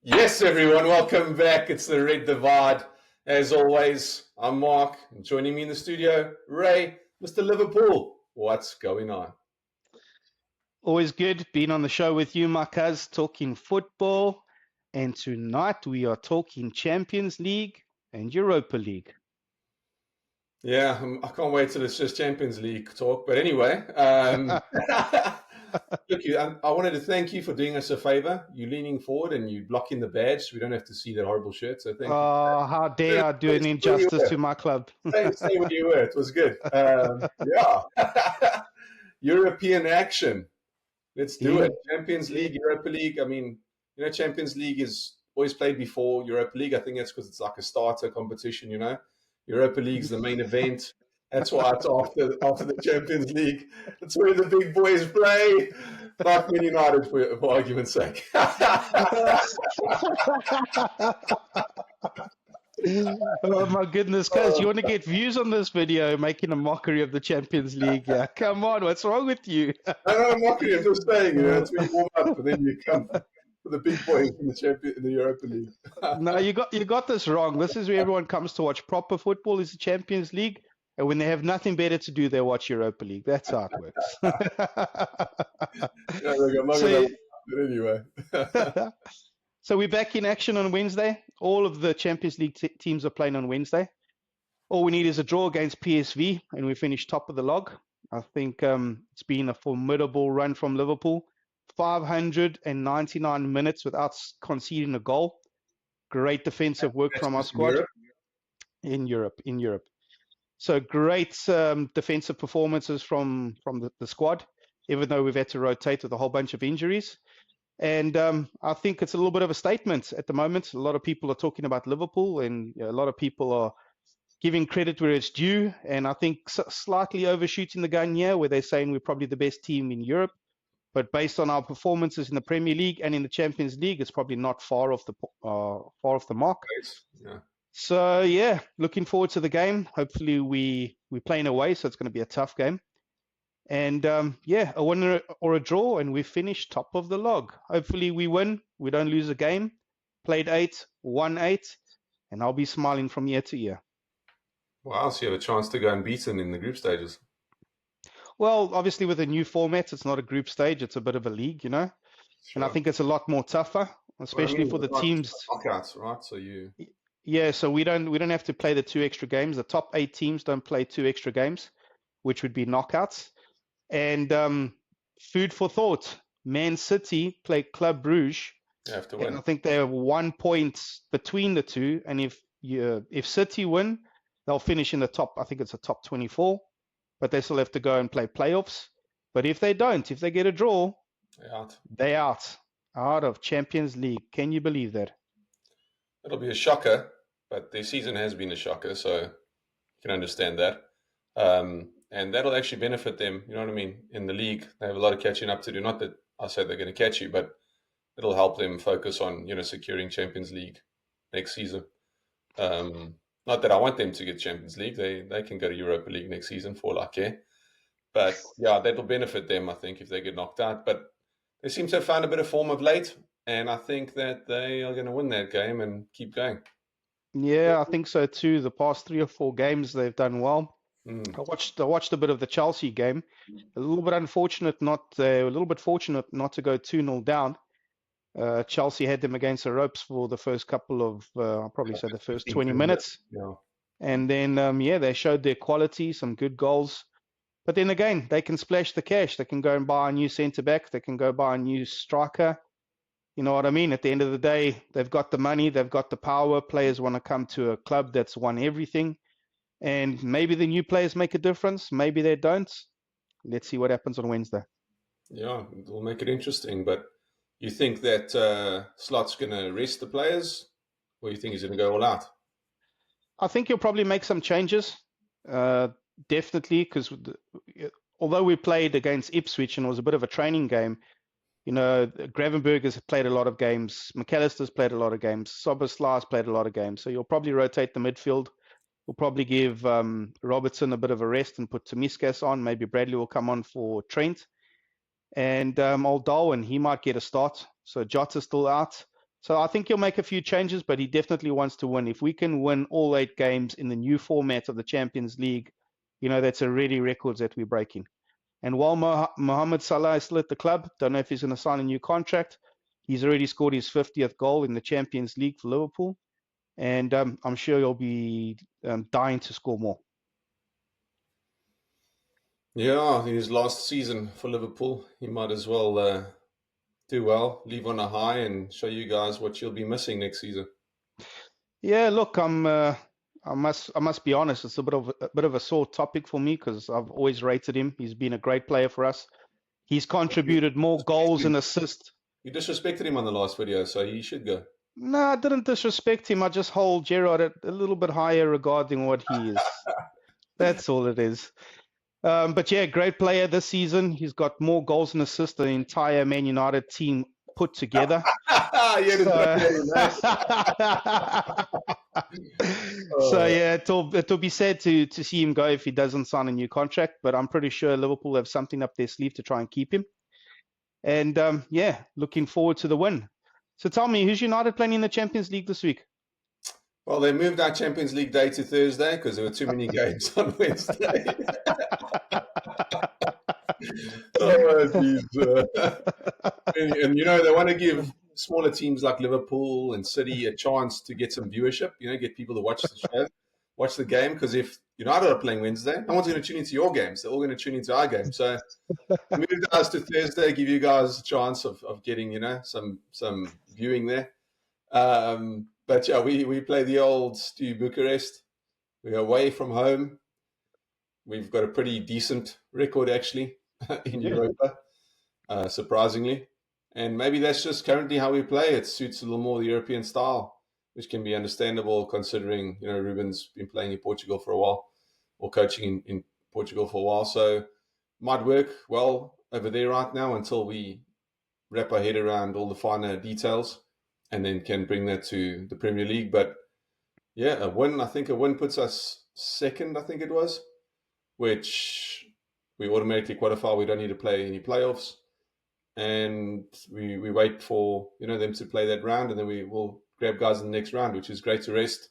Yes, everyone, welcome back. It's the Red Divide. As always, I'm Mark. And joining me in the studio, Ray, Mr. Liverpool. What's going on? Always good being on the show with you, my cuz, talking football. And tonight we are talking Champions League and Europa League. Yeah, I can't wait till it's just Champions League talk. But anyway, look, I wanted to thank you for doing us a favor. You leaning forward and you blocking the badge, so we don't have to see that horrible shirt. So thank you. How dare I do an injustice to my club? Stay where you were. It was good. Yeah. European action. Let's do it. Champions League, Europa League. I mean, Champions League is always played before Europa League. I think that's because it's like a starter competition, Europa League's the main event. That's why it's after the Champions League. That's where the big boys play. Like Man United, for argument's sake. Oh my goodness, cuz, you want to get views on this video making a mockery of the Champions League? Yeah, come on, what's wrong with you? No, mockery. I'm just saying, it's when you warm up and then you come for the big boys in the Europa League. No, you got this wrong. This is where everyone comes to watch proper football, is the Champions League. And when they have nothing better to do, they watch Europa League. That's how it works. Yeah, look, I'm not going to, but anyway. So we're back in action on Wednesday. All of the Champions League teams are playing on Wednesday. All we need is a draw against PSV, and we finish top of the log. I think it's been a formidable run from Liverpool. 599 minutes without conceding a goal. Great defensive work from our squad. In Europe. So great defensive performances from the squad, even though we've had to rotate with a whole bunch of injuries. And I think it's a little bit of a statement at the moment. A lot of people are talking about Liverpool, and a lot of people are giving credit where it's due. And I think slightly overshooting the gun here, where they're saying we're probably the best team in Europe. But based on our performances in the Premier League and in the Champions League, it's probably not far off the mark. Yeah. So yeah, looking forward to the game. Hopefully we're playing away, so it's going to be a tough game. And a winner or a draw, and we finish top of the log. Hopefully we win. We don't lose a game. Played 8, won 8, and I'll be smiling from year to year. Wow, so you have a chance to go unbeaten in the group stages. Well, obviously with a new format, it's not a group stage. It's a bit of a league, Sure. And I think it's a lot more tougher, especially for the teams. Knockouts, right? So you. Yeah, so we don't have to play the 2 extra games. The top 8 teams don't play 2 extra games, which would be knockouts. And food for thought, Man City play Club Brugge. You have to win. And I think they have 1 point between the two. And if City win, they'll finish in the top. I think it's a top 24, but they still have to go and play playoffs. But if they don't, if they get a draw, they're out of Champions League. Can you believe that? It'll be a shocker, but their season has been a shocker, so you can understand that. And that'll actually benefit them, you know what I mean, in the league. They have a lot of catching up to do. Not that I say they're going to catch you, but it'll help them focus on, securing Champions League next season. Not that I want them to get Champions League. They can go to Europa League next season for all I care. But, yeah, that'll benefit them, I think, if they get knocked out. But they seem to have found a bit of form of late, and I think that they are going to win that game and keep going. Yeah, I think so too. The past 3 or 4 games, they've done well. I watched a bit of the Chelsea game. A little bit fortunate not to go 2-0 down. Chelsea had them against the ropes for the first couple of, I'll probably say the first 20 minutes. Yeah. And then, they showed their quality, some good goals. But then again, they can splash the cash. They can go and buy a new centre-back. They can go buy a new striker. You know what I mean? At the end of the day, they've got the money. They've got the power. Players want to come to a club that's won everything. And maybe the new players make a difference. Maybe they don't. Let's see what happens on Wednesday. Yeah, it will make it interesting. But you think that Slot's going to rest the players? Or you think he's going to go all out? I think he'll probably make some changes. Definitely, because although we played against Ipswich and it was a bit of a training game, Gravenberger's played a lot of games. McAllister's played a lot of games. Soboslai's played a lot of games. So you'll probably rotate the midfield. We'll probably give Robertson a bit of a rest and put Tomiskas on. Maybe Bradley will come on for Trent. And old Darwin, he might get a start. So Jota's still out. So I think he'll make a few changes, but he definitely wants to win. If we can win all 8 games in the new format of the Champions League, that's already records that we're breaking. And while Mohamed Salah is still at the club, don't know if he's going to sign a new contract. He's already scored his 50th goal in the Champions League for Liverpool, and I'm sure he'll be dying to score more. Yeah, in his last season for Liverpool, he might as well do well, leave on a high, and show you guys what you'll be missing next season. Yeah, look, I must be honest. It's a bit of a sore topic for me because I've always rated him. He's been a great player for us. He's contributed more goals and assists. You disrespected him on the last video, so he should go. No, I didn't disrespect him. I just hold Gerrard at a little bit higher regarding what he is. That's all it is. But yeah, great player this season. He's got more goals and assists than the entire Man United team put together. So yeah, it'll be sad to see him go if he doesn't sign a new contract. But I'm pretty sure Liverpool have something up their sleeve to try and keep him. And yeah, looking forward to the win. So tell me, who's United playing in the Champions League this week? Well, they moved our Champions League day to Thursday because there were too many games on Wednesday. Oh, geez. And they want to give smaller teams like Liverpool and City a chance to get some viewership, get people to watch the show, watch the game. Because if United are playing Wednesday, no one's going to tune into your games. They're all going to tune into our game. So move us to Thursday, give you guys a chance of getting, some viewing there. But yeah, we play the old Stu Bucharest. We're away from home. We've got a pretty decent record, actually, in Europa, surprisingly. And maybe that's just currently how we play. It suits a little more the European style, which can be understandable considering, Ruben's been playing in Portugal for a while or coaching in Portugal for a while. So might work well over there right now until we wrap our head around all the finer details and then can bring that to the Premier League. But yeah, a win puts us second, I think it was, which we automatically qualify. We don't need to play any playoffs. And we wait for, them to play that round, and then we will grab guys in the next round, which is great to rest,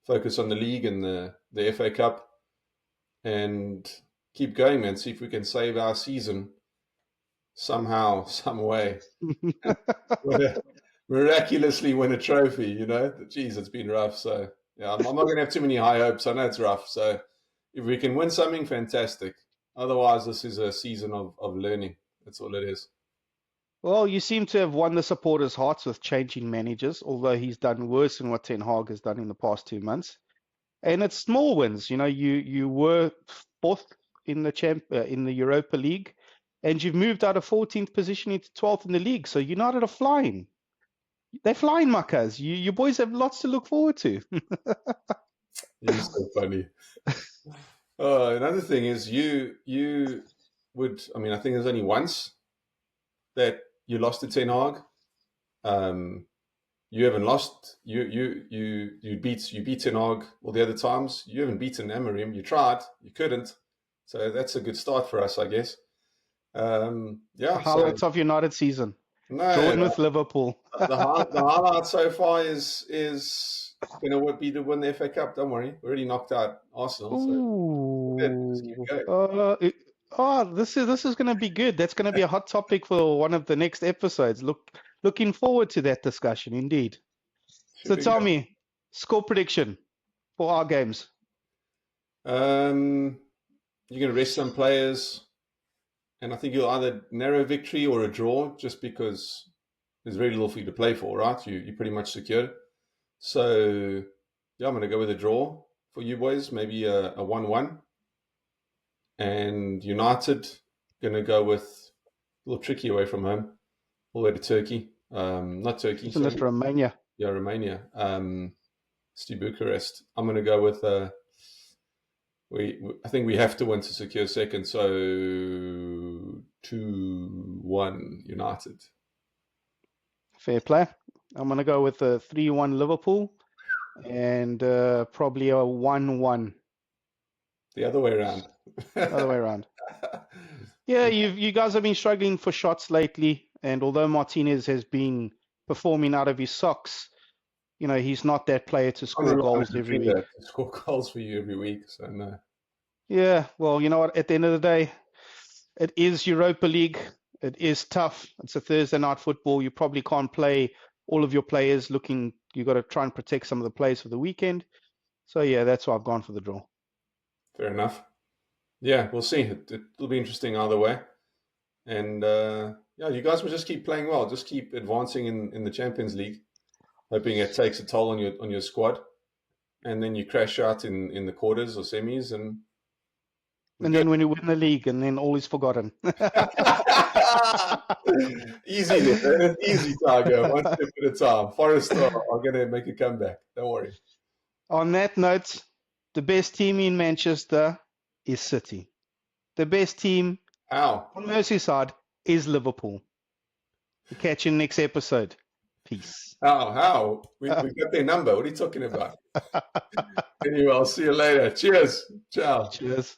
focus on the league and the FA Cup, and keep going, man. See if we can save our season somehow, some way. Miraculously win a trophy, Jeez, it's been rough. So yeah, I'm not going to have too many high hopes. I know it's rough. So if we can win something, fantastic. Otherwise, this is a season of learning. That's all it is. Well, you seem to have won the supporters' hearts with changing managers, although he's done worse than what Ten Hag has done in the past 2 months. And it's small wins. You were fourth in the Europa League, and you've moved out of 14th position into 12th in the league. So United are flying. They're flying, Makas. You boys have lots to look forward to. You're so funny. Another thing is you would, I think there's only once that you lost to Ten Hag. You haven't lost. You beat Ten Hag all the other times. You haven't beaten Amorim. You tried. You couldn't. So that's a good start for us, I guess. Yeah. Highlights of United season. No, Jordan with Liverpool. the highlight so far is going to be to win the FA Cup. Don't worry, we're already knocked out Arsenal. So this is going to be good. That's going to be a hot topic for one of the next episodes. Looking forward to that discussion, indeed. So tell me, score prediction for our games. You're going to rest some players. And I think you'll either narrow victory or a draw, just because there's very little for you to play for, right? You pretty much secured. So, yeah, I'm going to go with a draw for you boys, maybe a 1-1. And United, going to go with a little tricky away from home, all the way to Turkey. Not Turkey. Isn't it Romania? Yeah, Romania. Stu Bucharest. I'm going to go with... I think we have to win to secure second, so 2-1 United. Fair play. I'm going to go with a 3-1 Liverpool and probably a 1-1. The other way around. Yeah, you guys have been struggling for shots lately, and although Martinez has been performing out of his socks. He's not that player to score goals every week. To score goals for you every week, so no. Yeah, well, you know what? At the end of the day, it is Europa League. It is tough. It's a Thursday night football. You probably can't play all of your players looking. You got to try and protect some of the players for the weekend. So yeah, that's why I've gone for the draw. Fair enough. Yeah, we'll see. It'll be interesting either way. And you guys will just keep playing well. Just keep advancing in the Champions League, hoping it takes a toll on your squad, and then you crash out in the quarters or semis, and then when you win the league, and then all is forgotten. Easy, man. Easy, Tiger. One step at a time. Forest are going to make a comeback. Don't worry. On that note, the best team in Manchester is City. The best team on Merseyside is Liverpool. We'll catch you in the next episode. Peace. How? We got their number. What are you talking about? Anyway, I'll see you later. Cheers. Ciao. Cheers.